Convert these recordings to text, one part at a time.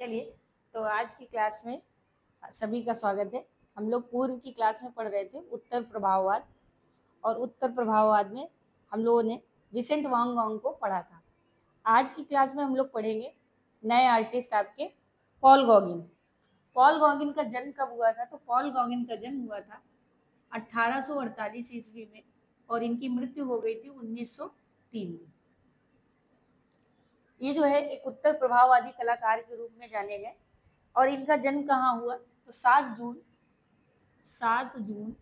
चलिए, तो आज की क्लास में सभी का स्वागत है। हम लोग पूर्व की क्लास में पढ़ रहे थे उत्तर प्रभाववाद, और उत्तर प्रभाववाद में हम लोगों ने विसेंट वांग गॉग को पढ़ा था। आज की क्लास में हम लोग पढ़ेंगे नए आर्टिस्ट आपके पॉल गॉगिन। पॉल गॉगिन का जन्म कब हुआ था? तो पॉल गॉगिन का जन्म हुआ था 1848 ईस्वी में, और इनकी मृत्यु हो गई थी 1903 में। ये जो है एक उत्तर प्रभाववादी कलाकार के रूप में जाने गए। और इनका जन्म कहाँ हुआ? तो 7 जून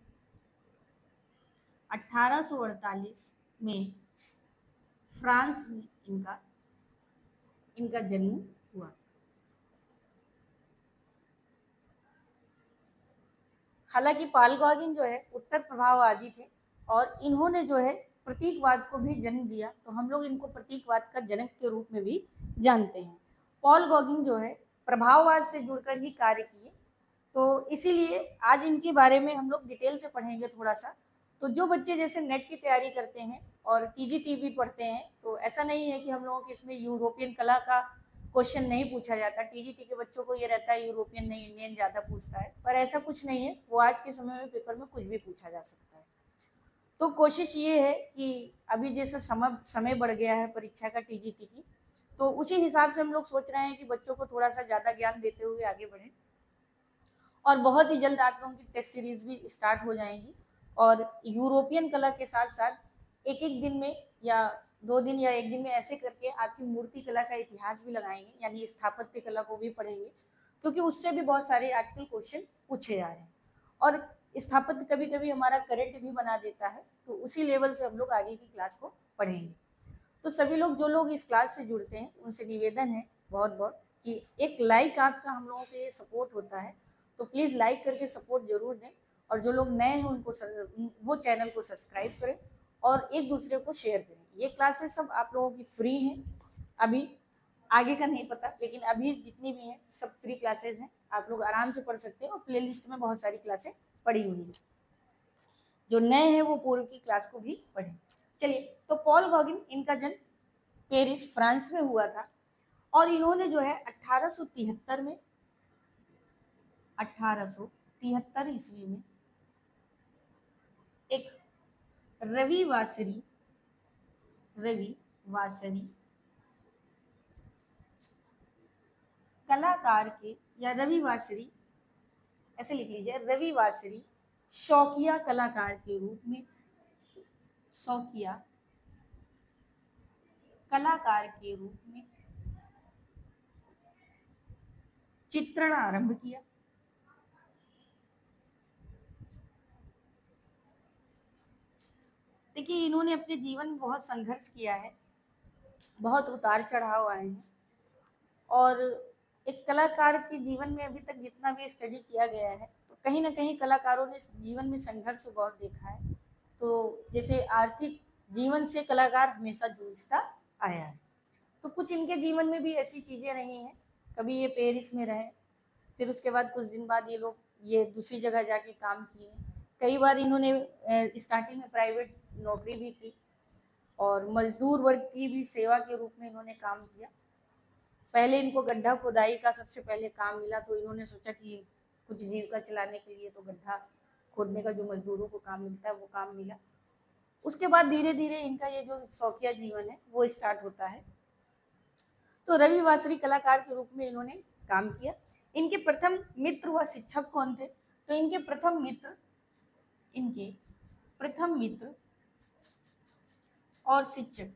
1848 में फ्रांस में इनका जन्म हुआ। हालांकि पॉल गॉगिन जो है उत्तर प्रभाववादी थे, और इन्होंने जो है प्रतीकवाद को भी जन्म दिया, तो हम लोग इनको प्रतीकवाद का जनक के रूप में भी जानते हैं। पॉल गॉगिन जो है प्रभाववाद से जुड़कर ही कार्य किए, तो इसीलिए आज इनके बारे में हम लोग डिटेल से पढ़ेंगे थोड़ा सा। तो जो बच्चे जैसे नेट की तैयारी करते हैं और टीजीटीवी पढ़ते हैं, तो ऐसा नहीं है कि हम लोगों के इसमें यूरोपियन कला का क्वेश्चन नहीं पूछा जाता। टीजीटी के बच्चों को ये रहता है यूरोपियन नहीं, इंडियन ज़्यादा पूछता है, पर ऐसा कुछ नहीं है। वो आज के समय में पेपर में कुछ भी पूछा जा सकता है। तो कोशिश ये है कि अभी जैसा समय बढ़ गया है परीक्षा का टीजीटी की, तो उसी हिसाब से हम लोग सोच रहे हैं कि बच्चों को थोड़ा सा ज़्यादा ज्ञान देते हुए आगे बढ़ें। और बहुत ही जल्द आप लोगों की टेस्ट सीरीज भी स्टार्ट हो जाएंगी, और यूरोपियन कला के साथ साथ एक एक दिन में या 2 दिन या 1 दिन में ऐसे करके आपकी मूर्ति कला का इतिहास भी लगाएंगे, यानी स्थापत्य कला को भी पढ़ेंगे, क्योंकि उससे भी बहुत सारे आजकल क्वेश्चन पूछे जा रहे हैं। और स्थापत्य कभी कभी हमारा करंट भी बना देता है, तो उसी लेवल से हम लोग आगे की क्लास को पढ़ेंगे। तो सभी लोग जो लोग इस क्लास से जुड़ते हैं उनसे निवेदन है बहुत बहुत कि एक लाइक आपका हम लोगों के लिए सपोर्ट होता है, तो प्लीज़ लाइक करके सपोर्ट जरूर दें। और जो लोग नए हैं उनको वो चैनल को सब्सक्राइब करें और एक दूसरे को शेयर करें। ये क्लासेस सब आप लोगों की फ्री हैं। अभी आगे का नहीं पता, लेकिन अभी जितनी भी हैं सब फ्री क्लासेस हैं, आप लोग आराम से पढ़ सकते हैं, और प्ले लिस्ट में बहुत सारी क्लासें पड़ी हुई हैं। जो नए हैं वो पूर्व की क्लास को भी पढ़ें। चलिए, तो पॉल गॉगिन इनका जन्म पेरिस फ्रांस में हुआ था, और इन्होंने जो है 1873 ईस्वी में एक रविवासरी कलाकार के, या रविवासरी ऐसे लिख लीजिए, रविवासरी शौकिया कलाकार के रूप में, शौकिया कलाकार के रूप में चित्रण आरंभ किया। देखिए, इन्होंने अपने जीवन में बहुत संघर्ष किया है, बहुत उतार चढ़ाव आए हैं, और एक कलाकार के जीवन में अभी तक जितना भी स्टडी किया गया है, तो कहीं ना कहीं कलाकारों ने जीवन में संघर्ष बहुत देखा है। तो जैसे आर्थिक जीवन से कलाकार हमेशा जूझता आया है, तो कुछ इनके जीवन में भी ऐसी चीज़ें रही हैं। कभी ये पेरिस में रहे, फिर उसके बाद कुछ दिन बाद ये दूसरी जगह जाके काम किए। कई बार इन्होंने स्टार्टिंग में प्राइवेट नौकरी भी की, और मजदूर वर्ग की भी सेवा के रूप में इन्होंने काम किया। पहले इनको गड्ढा खुदाई का सबसे पहले काम मिला, तो इन्होंने सोचा कि कुछ जीविका चलाने के लिए तो गड्ढा खोदने का जो मजदूरों को काम मिलता है वो काम मिला। उसके बाद धीरे धीरे इनका ये जो शौकिया जीवन है वो स्टार्ट होता है। तो रविवासरी कलाकार के रूप में इन्होंने काम किया। इनके प्रथम मित्र व शिक्षक कौन थे? तो इनके प्रथम मित्र और शिक्षक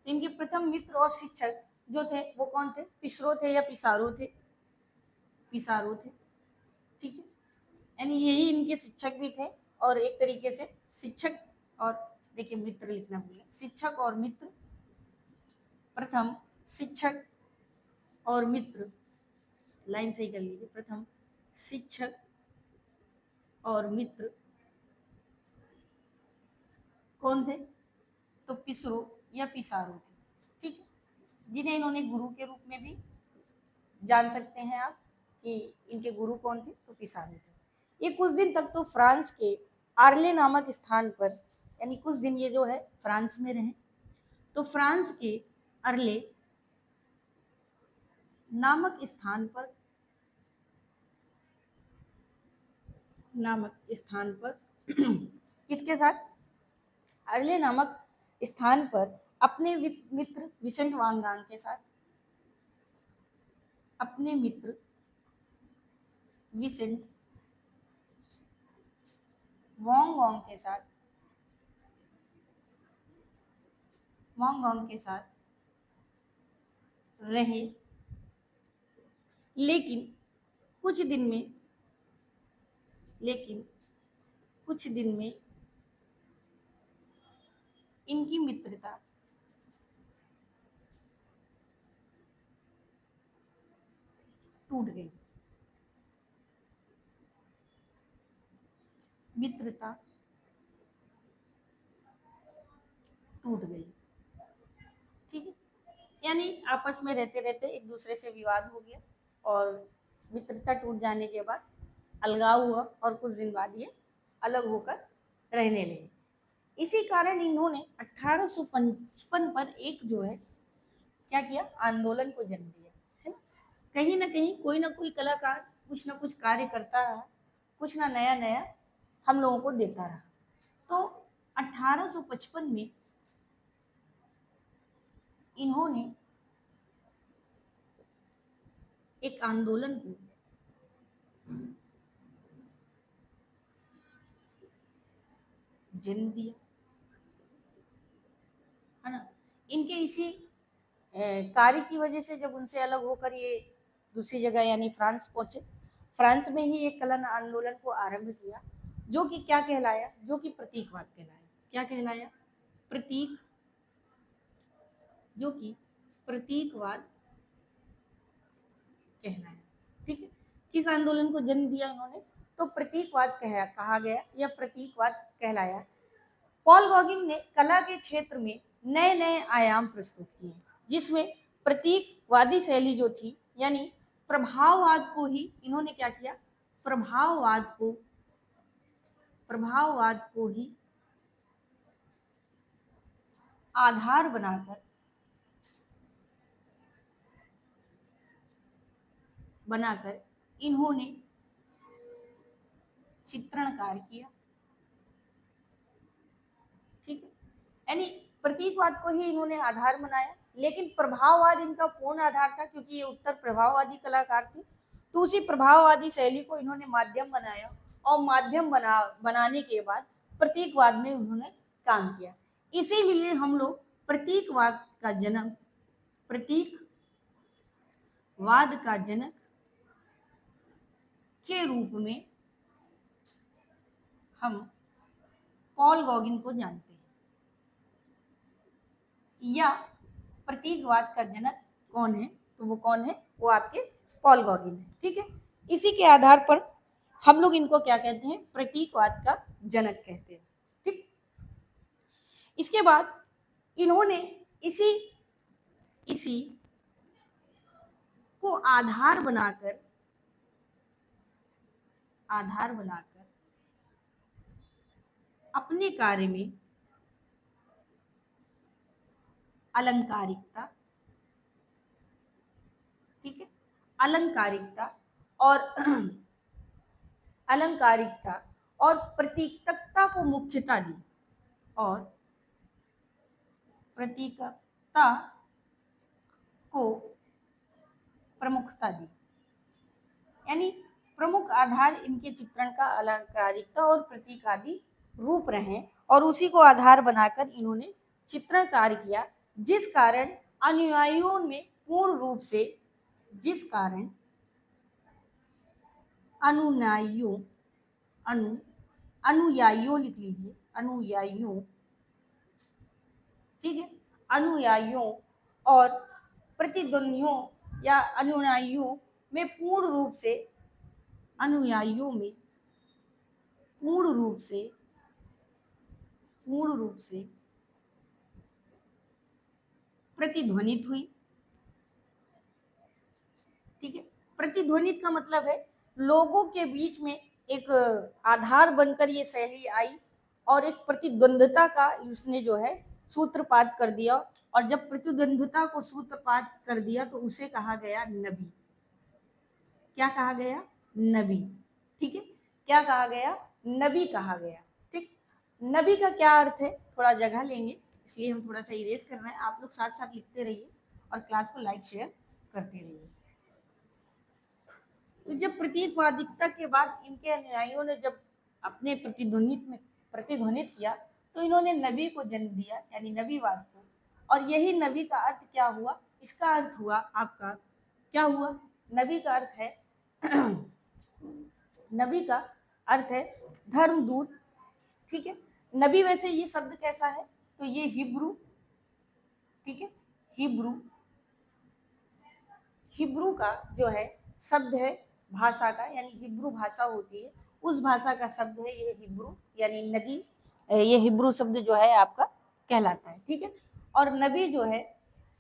इनके प्रथम मित्र और शिक्षक जो थे वो कौन थे? पिसरो थे या पिसारो थे? ठीक है, यानी यही इनके शिक्षक भी थे, और एक तरीके से शिक्षक और, देखिए मित्र लिखना भूले, शिक्षक और मित्र, प्रथम शिक्षक और मित्र, लाइन सही कर लीजिए, प्रथम शिक्षक और मित्र कौन थे? तो पिसरो या पिसारो थे। ठीक है, जिन्हें इन्होंने गुरु के रूप में भी जान सकते हैं आप कि इनके गुरु कौन थे? तो पिसारो थे। ये कुछ दिन तक तो फ्रांस के आर्ले नामक स्थान पर, यानी कुछ दिन ये जो है फ्रांस में रहे। तो फ्रांस के अर्ले नामक स्थान पर किसके साथ, अर्ले नामक स्थान पर अपने मित्र विसेंट वान गांग के साथ, अपने मित्र विसेंट वांग के साथ, रहे, लेकिन कुछ दिन में इनकी मित्रता टूट गई। ठीक है, यानी आपस में रहते रहते एक दूसरे से विवाद हो गया और मित्रता टूट जाने के बाद अलगाव हुआ और कुछ दिन बाद ये अलग होकर रहने लगे। इसी कारण इन्होंने 1855 पर एक जो है क्या किया, आंदोलन को जन्म दिया है। कहीं ना कहीं कोई ना कोई कलाकार कुछ ना कुछ कार्य करता रहा, कुछ ना नया नया हम लोगों को देता रहा। तो 1855 में इन्होंने एक आंदोलन को जन्म दिया, है ना। इनके इसी कार्य की वजह से जब उनसे अलग होकर ये दूसरी जगह यानी फ्रांस पहुंचे, फ्रांस में ही एक कला आंदोलन को आरंभ किया, जो कि क्या कहलाया, जो कि प्रतीकवाद कहलाया। क्या कहलाया, जो कि प्रतीकवाद कहलाया। ठीक है, किस आंदोलन को जन्म दिया इन्होंने, तो प्रतीकवाद कहा गया या प्रतीकवाद कहलाया। पॉल गॉगिन ने कला के क्षेत्र में नए नए आयाम प्रस्तुत किए, जिसमें प्रतीकवादी शैली जो थी यानी प्रभाववाद को ही इन्होंने क्या किया, प्रभाववाद को ही आधार बनाकर इन्होंने चित्रण कार्य किया। ठीक है, यानी प्रतीकवाद को ही इन्होंने आधार बनाया, लेकिन प्रभाववाद इनका पूर्ण आधार था, क्योंकि ये उत्तर प्रभाववादी कलाकार थे। तो उसी प्रभाववादी शैली को इन्होंने माध्यम बनाया और माध्यम बनाने के बाद प्रतीकवाद में उन्होंने काम किया। इसीलिए हम लोग प्रतीकवाद का जनक के रूप में हम पॉल गॉगिन को जानते हैं, या प्रतीकवाद का जनक कौन है, तो वो कौन है, वो आपके पॉल गॉगिन है। ठीक है, इसी के आधार पर हम लोग इनको क्या कहते हैं, प्रतीकवाद का जनक कहते हैं। ठीक, इसके बाद इन्होंने इसी को आधार बनाकर अपने कार्य में अलंकारिकता, ठीक है, अलंकारिकता और प्रतीकता को मुख्यता दी, और प्रतीकता को प्रमुखता दी। यानी प्रमुख आधार इनके चित्रण का अलंकारिकता और प्रतीक आदि रूप रहे, और उसी को आधार बनाकर इन्होंने चित्रण कार्य किया, जिस कारण अनुयायियों में पूर्ण रूप से अनुयायियों लिख लीजिए, अनुयायियों, ठीक है, अनुयायियों और प्रतिद्वंदियों या अनुयायियों में पूर्ण रूप से प्रतिध्वनित हुई। ठीक है, प्रतिध्वनित का मतलब है लोगों के बीच में एक आधार बनकर ये शैली आई और एक प्रतिद्वंदता का उसने जो है सूत्रपात कर दिया, और जब प्रतिद्वंद्विता को सूत्रपात कर दिया तो उसे कहा गया नबी। क्या कहा गया? नबी। ठीक है, क्या कहा गया? नबी कहा गया। ठीक, नबी का क्या अर्थ है? थोड़ा जगह लेंगे, इसलिए हम थोड़ा सा इरेज कर रहे हैं। आप लोग साथ साथ लिखते रहिए और क्लास को लाइक शेयर करते रहिए। तो जब प्रतीकवादिता के बाद इनके अनुयायियों ने जब अपने प्रतिध्वनित किया तो इन्होंने नबी को जन्म दिया, यानी नबीवाद को। और यही नबी का अर्थ क्या हुआ? इसका अर्थ हुआ आपका, क्या हुआ? नबी का अर्थ है नबी का अर्थ है धर्मदूत। ठीक है, नबी वैसे ये शब्द कैसा है? तो ये हिब्रू, ठीक है, हिब्रू का जो है शब्द है भाषा का, यानी हिब्रू भाषा होती है उस भाषा का शब्द है ये हिब्रू, यानी नदी, ये हिब्रू शब्द जो है आपका कहलाता है। ठीक है, और नबी जो है,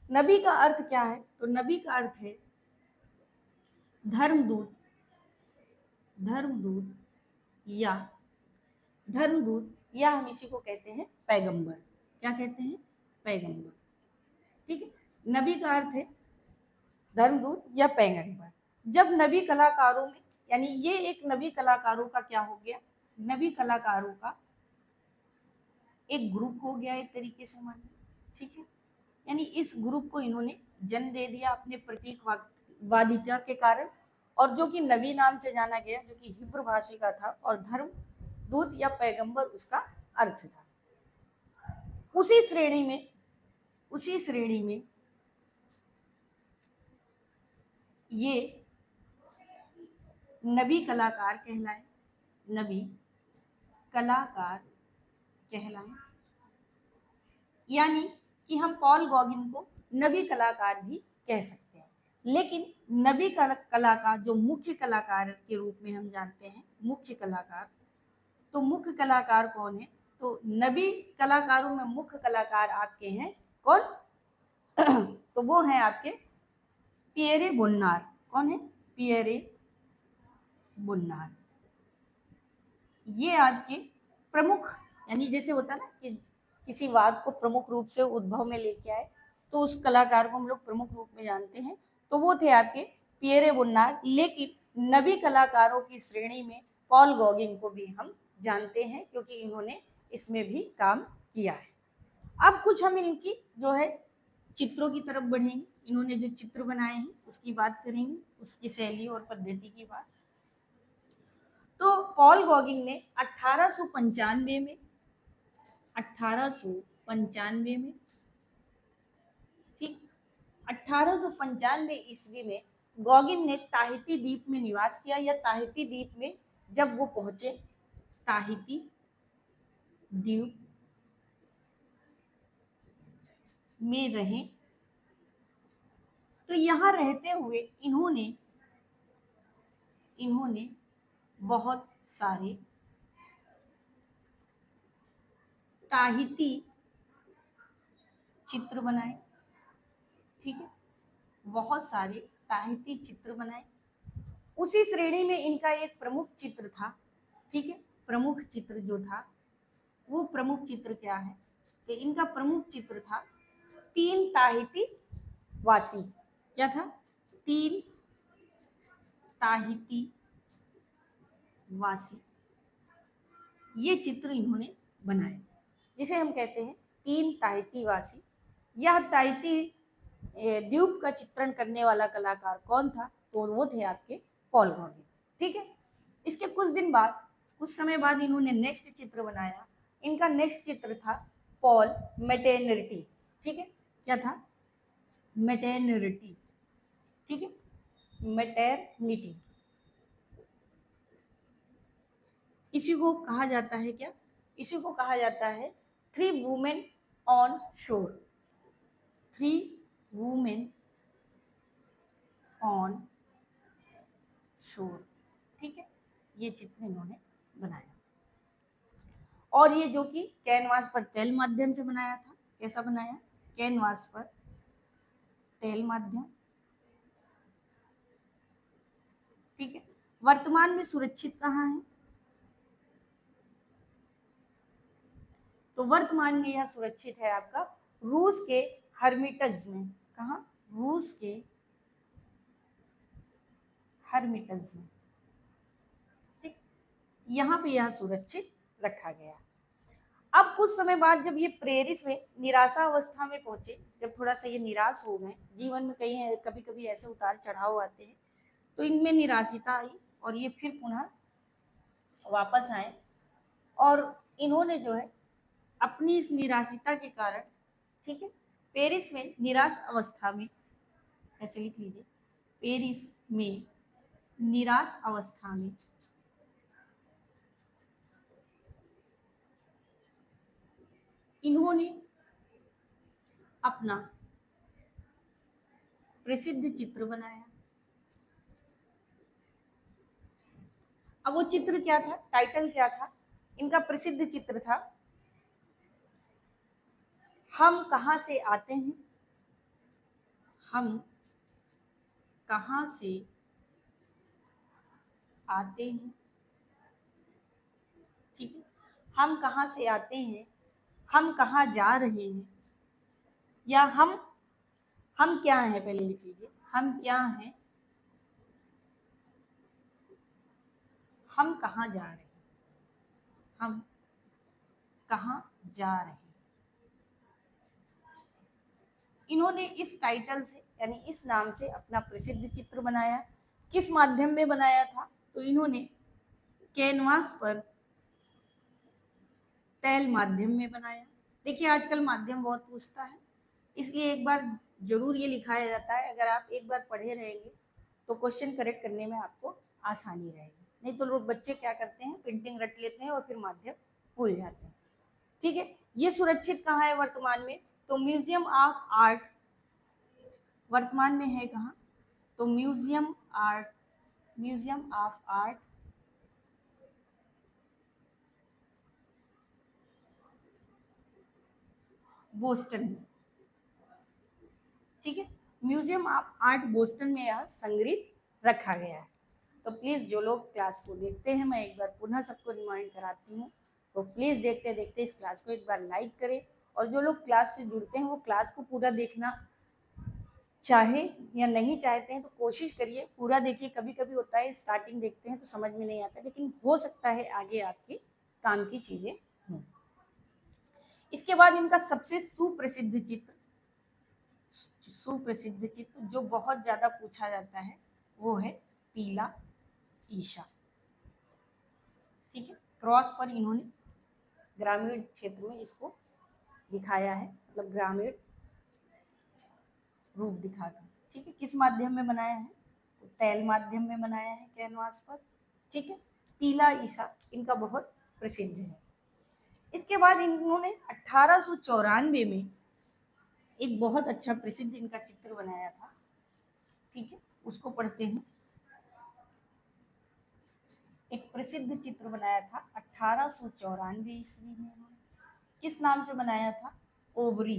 नबी का अर्थ क्या है? तो नबी का अर्थ है धर्मदूत, धर्मदूत या हम इसी को कहते हैं पैगंबर। क्या कहते हैं? पैगंबर। ठीक है, नबी का अर्थ है धर्मदूत या पैगंबर। जब नबी कलाकारों में, यानी ये एक नबी कलाकारों का क्या हो गया? नबी कलाकारों का एक ग्रुप हो गया एक तरीके से मान। ठीक है, यानी इस ग्रुप को इन्होंने जन्म दे दिया अपने प्रतीकवादिता के कारण, और जो कि नबी नाम से जाना गया, जो कि हिब्रू भाषा का था, और धर्म दूत या पैगंबर उसका अर्थ था। उसी श्रेणी में ये नबी कलाकार कहलाए, नबी कलाकार कहलाए, यानी कि हम पॉल गॉगिन को नबी कलाकार भी कह सकते हैं। लेकिन नबी कलाकार जो मुख्य कलाकार के रूप में हम जानते हैं, मुख्य कलाकार, तो मुख्य कलाकार कौन है? तो नबी कलाकारों में मुख्य कलाकार आपके हैं कौन? तो वो हैं आपके पियरे बुन्नार। कौन है? पियरे बुन्नार। ये आपके प्रमुख, यानी जैसे होता है ना कि किसी वाद को प्रमुख रूप से उद्भव में लेके आए, तो उस कलाकार को हम लोग प्रमुख रूप में जानते हैं। तो वो थे आपके पियरे बुन्नार। लेकिन नबी कलाकारों की श्रेणी में पॉल गॉगिन को भी हम जानते हैं, क्योंकि इन्होंने इसमें भी काम किया है। अब कुछ हम इनकी जो है चित्रों की तरफ बढ़ेंगे। इन्होंने जो चित्र बनाए हैं उसकी बात करेंगे, उसकी शैली और पद्धति की बात। तो पॉल गॉगिन ने 1895 में ठीक 1895 ईस्वी में गॉगिन ने ताहिती द्वीप में निवास किया, या ताहिती द्वीप में जब वो पहुंचे, ताहिती द्वीप में रहे, तो यहाँ रहते हुए इन्होंने बहुत सारे ताहिती चित्र बनाए। ठीक है, बहुत सारे ताहिती चित्र बनाए। उसी श्रेणी में इनका एक प्रमुख चित्र था। ठीक है, प्रमुख चित्र जो था, वो प्रमुख चित्र क्या है? कि इनका प्रमुख चित्र था 3 ताहिती वासी। क्या था? 3 ताहिती वासी, ये चित्र इन्होंने बनाया, जिसे हम कहते हैं 3 ताहिती वासी। यह ताहिती द्वीप का चित्रण करने वाला कलाकार कौन था? तो वो थे आपके पॉल गॉगिन। ठीक है, इसके कुछ समय बाद इन्होंने नेक्स्ट चित्र बनाया। इनका नेक्स्ट चित्र था पॉल मैटरनिटी। ठीक है, क्या था? मैटरनिटी। ठीक है, मैटरनिटी, इसी को कहा जाता है क्या? इसी को कहा जाता है 3 वुमेन ऑन शोर। 3 वुमेन ऑन शोर। ठीक है, ये चित्र इन्होंने बनाया, और ये जो कि कैनवास पर तेल माध्यम से बनाया था। कैसा बनाया? कैनवास पर तेल माध्यम। ठीक है, वर्तमान में सुरक्षित कहाँ है? तो वर्तमान में यह सुरक्षित है आपका रूस के हर्मिटज में, कहाँ, रूस के हर्मिटज में, ठीक, यहाँ पे यह सुरक्षित रखा गया। अब कुछ समय बाद जब ये प्रेरिस में निराशा अवस्था में पहुंचे, जब थोड़ा सा ये निराश हो गए, जीवन में कहीं कभी कभी ऐसे उतार चढ़ाव आते हैं, तो इनमें निराशिता आई और ये फिर पुनः वापस आए और इन्होंने जो है अपनी इस निराशिता के कारण, ठीक है, पेरिस में निराश अवस्था में, ऐसे लिख लीजिए, पेरिस में निराश अवस्था में इन्होंने अपना प्रसिद्ध चित्र बनाया। अब वो चित्र क्या था, टाइटल क्या था, इनका प्रसिद्ध चित्र था हम कहां से आते हैं, हम कहां से आते हैं, ठीक है, हम कहां से आते हैं, हम कहां जा रहे हैं, या हम क्या हैं, पहले लिख लीजिए, हम क्या हैं, हम कहां जा रहे हैं, हम कहां जा रहे हैं। इन्होंने इस टाइटल से यानी इस नाम से अपना प्रसिद्ध चित्र बनाया। किस माध्यम में बनाया था, तो इन्होंने कैनवास पर टैल माध्यम में बनाया। देखिए आजकल माध्यम बहुत पूछता है, इसलिए एक बार जरूर ये लिखाया जाता है, अगर आप एक बार पढ़े रहेंगे तो क्वेश्चन करेक्ट करने में आपको आसानी रहेगी, नहीं तो लोग बच्चे क्या करते हैं, प्रिंटिंग रट लेते हैं और फिर माध्यम भूल जाते हैं। ठीक है, ये सुरक्षित कहाँ है वर्तमान में, तो म्यूजियम ऑफ आर्ट, वर्तमान में है कहाँ, तो म्यूजियम ऑफ आर्ट बोस्टन में, ठीक है, म्यूजियम ऑफ आर्ट बोस्टन में यह संग्रहित रखा गया है। तो प्लीज जो लोग क्लास को देखते हैं, मैं एक बार पुनः सबको रिमाइंड कराती हूँ, तो प्लीज देखते देखते इस क्लास को एक बार लाइक करें, और जो लोग क्लास से जुड़ते हैं वो क्लास को पूरा देखना चाहे या नहीं चाहते हैं तो कोशिश करिए पूरा देखिए। कभी कभी होता है स्टार्टिंग देखते हैं तो समझ में नहीं आता, लेकिन हो सकता है आगे आपके काम की चीजें हों। इसके बाद इनका सबसे सुप्रसिद्ध चित्र जो बहुत ज्यादा पूछा जाता है वो है पीला ईशा, ठीक है, क्रॉस पर इन्होंने ग्रामीण क्षेत्र में इसको दिखाया है, मतलब ग्रामीण रूप दिखाकर, ठीक है, किस माध्यम में बनाया है, तो तैल माध्यम में बनाया है कैनवास पर, ठीक है, पीला ईसा इनका बहुत प्रसिद्ध है। इसके बाद इन्होंने 1894 में एक बहुत अच्छा प्रसिद्ध इनका चित्र बनाया था, ठीक है, उसको पढ़ते हैं। एक प्रसिद्ध चित्र बनाया था 1894 ईस्वी में, किस नाम से बनाया था, ओवरी,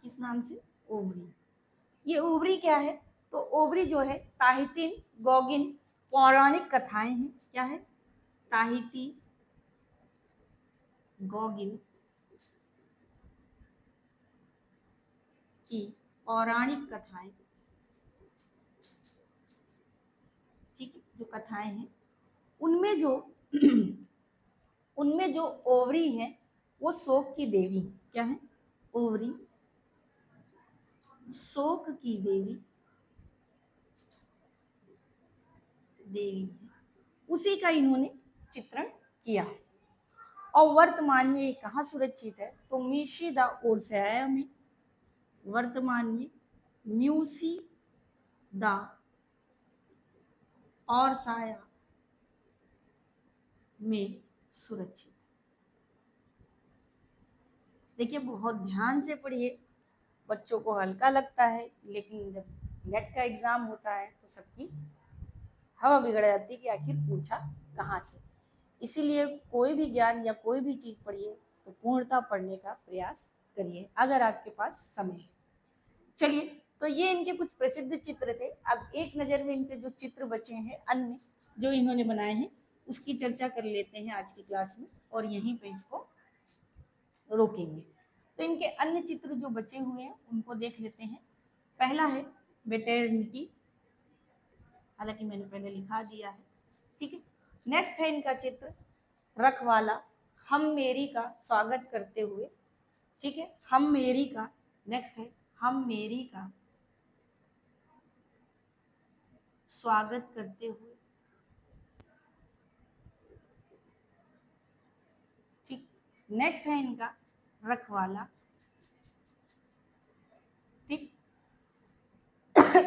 किस नाम से, ओवरी। ये ओवरी क्या है, तो ओवरी जो है ताहितिन गौगिन पौराणिक कथाएं हैं, क्या है, ताहिती गौगिन की पौराणिक कथाएं, ठीक है, जो कथाएं हैं उनमें जो उनमें जो ओवरी है वो शोक की देवी, क्या है, ओवरी शोक की देवी है, उसी का इन्होंने चित्रण किया। और वर्तमान में ये कहाँ सुरक्षित है, तो मीशी द ओरसाया में, वर्तमान में म्यूसी द ओरसाया में सुरक्षित। देखिए बहुत ध्यान से पढ़िए, बच्चों को हल्का लगता है, लेकिन जब नेट का एग्जाम होता है तो सबकी हवा बिगड़ जाती है कि आखिर पूछा कहाँ से। इसीलिए कोई भी ज्ञान या कोई भी चीज पढ़िए तो पूर्णता पढ़ने का प्रयास करिए अगर आपके पास समय है। चलिए, तो ये इनके कुछ प्रसिद्ध चित्र थे। अब एक नज़र में इनके जो चित्र बचे हैं अन्य जो इन्होंने बनाए हैं उसकी चर्चा कर लेते हैं आज की क्लास में, और यहीं पे इसको रोकेंगे। तो इनके अन्य चित्र जो बचे हुए हैं उनको देख लेते हैं। पहला है वेटरनिटी, हालांकि मैंने पहले लिखा दिया है, ठीक है। नेक्स्ट है इनका चित्र रखवाला, हम मेरी का स्वागत करते हुए, ठीक है, हम मेरी का। नेक्स्ट है हम मेरी का स्वागत करते हुए, ठीक। नेक्स्ट है इनका रखवाला, ठीक।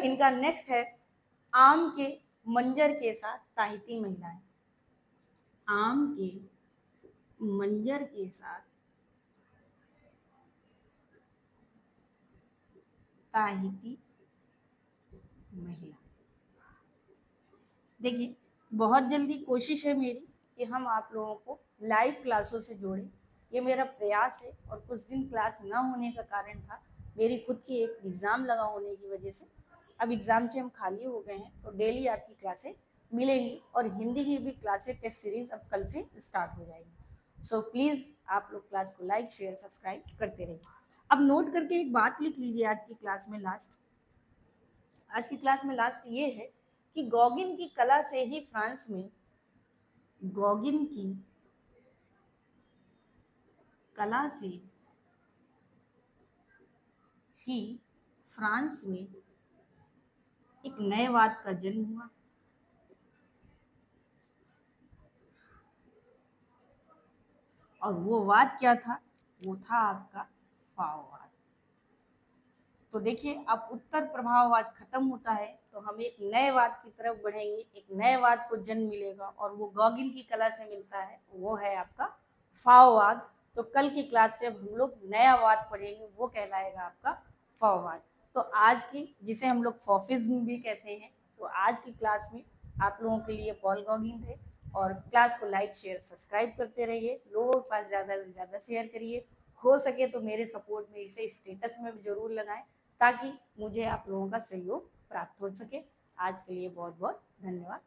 इनका नेक्स्ट है आम के मंजर के साथ ताहिती महिलाएं, आम के मंजर के साथ ताहिती महिला। देखिए, बहुत जल्दी कोशिश है मेरी कि हम आप लोगों को लाइव क्लासों से जोड़ें, ये मेरा प्रयास है। और कुछ दिन क्लास ना होने का कारण था मेरी खुद की एक एग्ज़ाम लगा होने की वजह से। अब एग्ज़ाम से हम खाली हो गए हैं, तो डेली आपकी क्लासें मिलेंगी और हिंदी की भी क्लासें टेस्ट सीरीज अब कल से स्टार्ट हो जाएगी। सो प्लीज़ आप लोग क्लास को लाइक शेयर सब्सक्राइब करते रहिए। अब नोट करके एक बात लिख लीजिए, आज की क्लास में लास्ट ये है कि गॉगिन की कला से ही फ्रांस में, गॉगिन की कला से ही फ्रांस में एक नए वाद का जन्म हुआ। और वो वाद क्या था? वो था आपका फाओवाद। तो देखिए, अब उत्तर प्रभाववाद खत्म होता है तो हम एक नए वाद की तरफ बढ़ेंगे, एक नए वाद को जन्म मिलेगा और वो गॉगिन की कला से मिलता है, वो है आपका फाओवाद। तो कल की क्लास से हम लोग नया वाद पढ़ेंगे, वो कहलाएगा आपका फाओवाद। तो आज की, जिसे हम लोग फॉफिज्म भी कहते हैं, तो आज की क्लास में आप लोगों के लिए पॉल गॉगिन थे। और क्लास को लाइक शेयर सब्सक्राइब करते रहिए, लोगों के पास ज़्यादा से ज़्यादा शेयर करिए, हो सके तो मेरे सपोर्ट में इसे स्टेटस में भी जरूर लगाएं ताकि मुझे आप लोगों का सहयोग प्राप्त हो सके। आज के लिए बहुत बहुत धन्यवाद।